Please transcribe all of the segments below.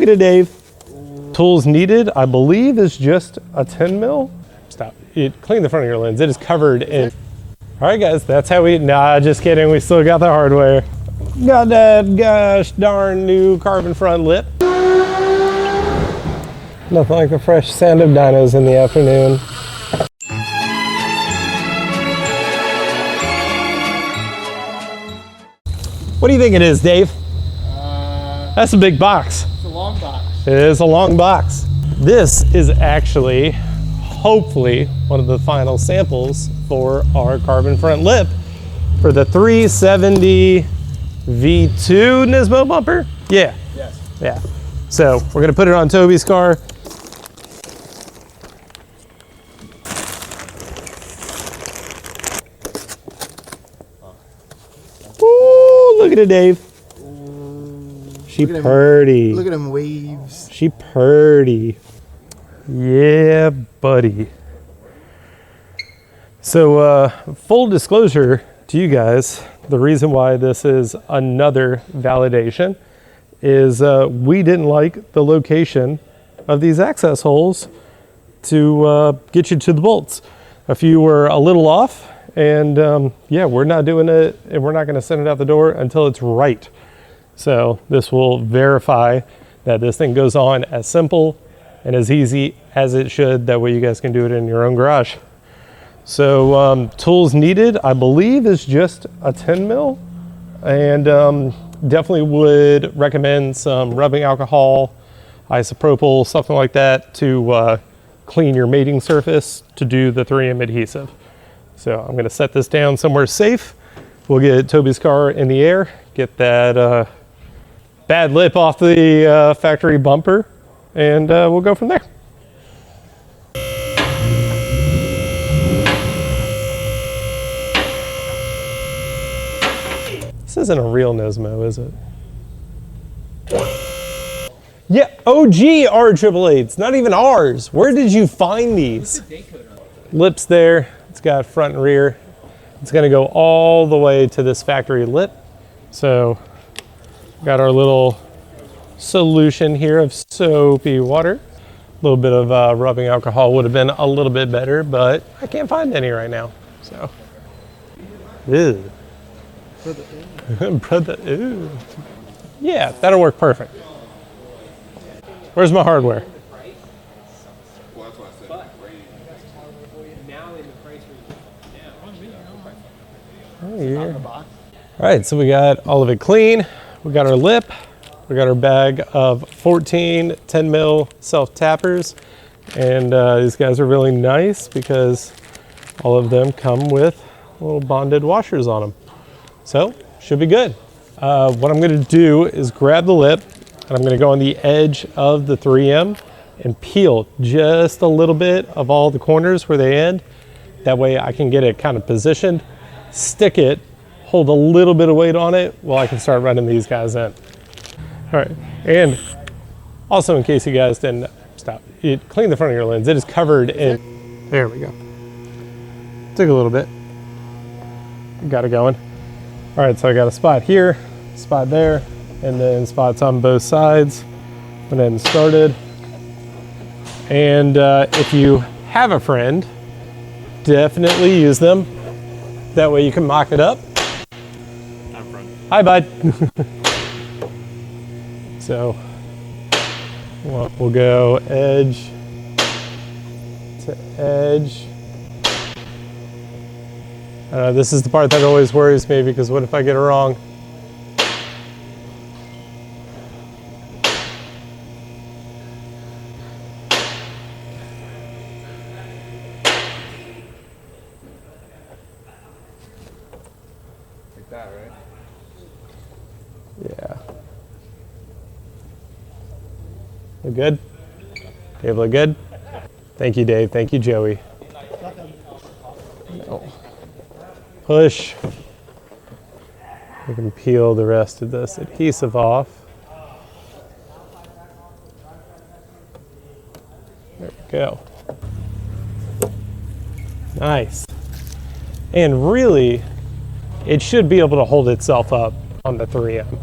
look at it, Dave. Tools needed, I believe, is just a 10 mil. Stop. Clean the front of your lens. It is covered in. All right, guys, that's how we. Nah, just kidding. We still got the hardware. Got that gosh darn new carbon front lip. Nothing like the fresh sound of dynos in the afternoon. What do you think it is, Dave? That's a big box. It's a long box. It is a long box. This is actually, hopefully, one of the final samples for our carbon front lip for the 370 V2 NISMO bumper. Yeah. Yes. Yeah. So we're gonna put it on Toby's car. Ooh, look at it, Dave. She purty. Look at them waves. She purty. Yeah, buddy. So full disclosure to you guys, the reason why this is another validation is we didn't like the location of these access holes to get you to the bolts. A few were a little off, and yeah, we're not doing it, and we're not going to send it out the door until it's right. So this will verify that this thing goes on as simple and as easy as it should. That way you guys can do it in your own garage. So tools needed, I believe, is just a 10 mil, and definitely would recommend some rubbing alcohol, isopropyl, something like that to clean your mating surface to do the 3M adhesive. So I'm gonna set this down somewhere safe. We'll get Toby's car in the air, get that bad lip off the factory bumper, and we'll go from there. This isn't a real Nismo, is it? Yeah, OG R888s, not even ours. Where did you find these? Lips there, it's got front and rear. It's gonna go all the way to this factory lip. So, got our little solution here of soapy water. A little bit of rubbing alcohol would have been a little bit better, but I can't find any right now, so. Ew. Brother, ew. Yeah, that'll work perfect. Where's my hardware? Oh, yeah. All right, so we got all of it clean. We got our lip. We got our bag of 14 10 mil self tappers, and these guys are really nice because all of them come with little bonded washers on them. So should be good. What I'm going to do is grab the lip, and I'm going to go on the edge of the 3M and peel just a little bit of all the corners where they end. That way I can get it kind of positioned, stick it, hold a little bit of weight on it while I can start running these guys in. All right, and also in case you guys didn't stop, clean the front of your lens. It is covered in, there we go. Took a little bit, got it going. All right, so I got a spot here, spot there, and then spots on both sides. Went ahead and started. And if you have a friend, definitely use them. That way you can mock it up. Hi, bud. So we'll go edge to edge. This is the part that always worries me, because what if I get it wrong? Like that, right? Yeah. Look good? Dave, look good? Thank you, Dave. Thank you, Joey. No. Push. We can peel the rest of this adhesive off. There we go. Nice. And really, it should be able to hold itself up on the 3M.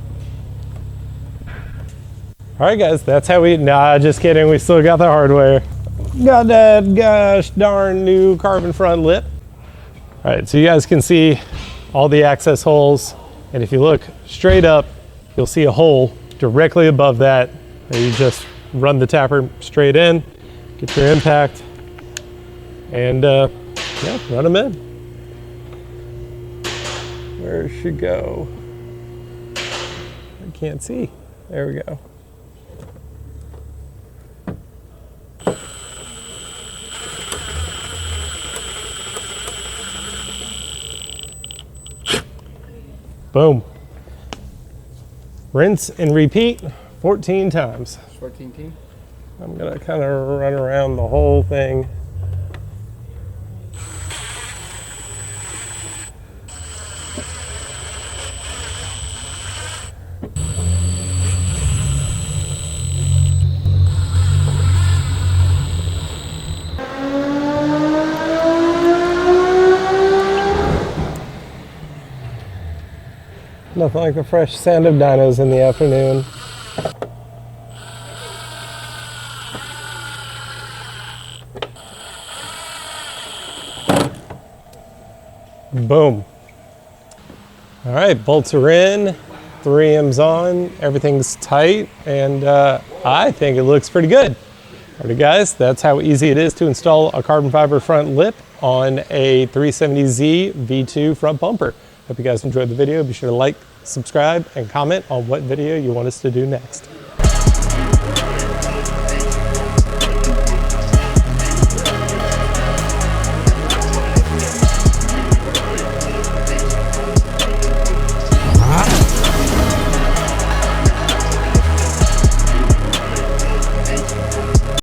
All right, guys, that's how nah, just kidding. We still got the hardware. Got that gosh darn new carbon front lip. All right, so you guys can see all the access holes. And if you look straight up, you'll see a hole directly above that. And you just run the tapper straight in, get your impact, and yeah, run them in. Where should she go? I can't see. There we go. Boom. Rinse and repeat 14 times. 14 team? I'm gonna kind of run around the whole thing. Nothing like the fresh sound of dynos in the afternoon. Boom. All right, bolts are in, 3M's on, everything's tight, and I think it looks pretty good. All right, guys, that's how easy it is to install a carbon fiber front lip on a 370Z V2 front bumper. Hope you guys enjoyed the video. Be sure to like, subscribe, and comment on what video you want us to do next.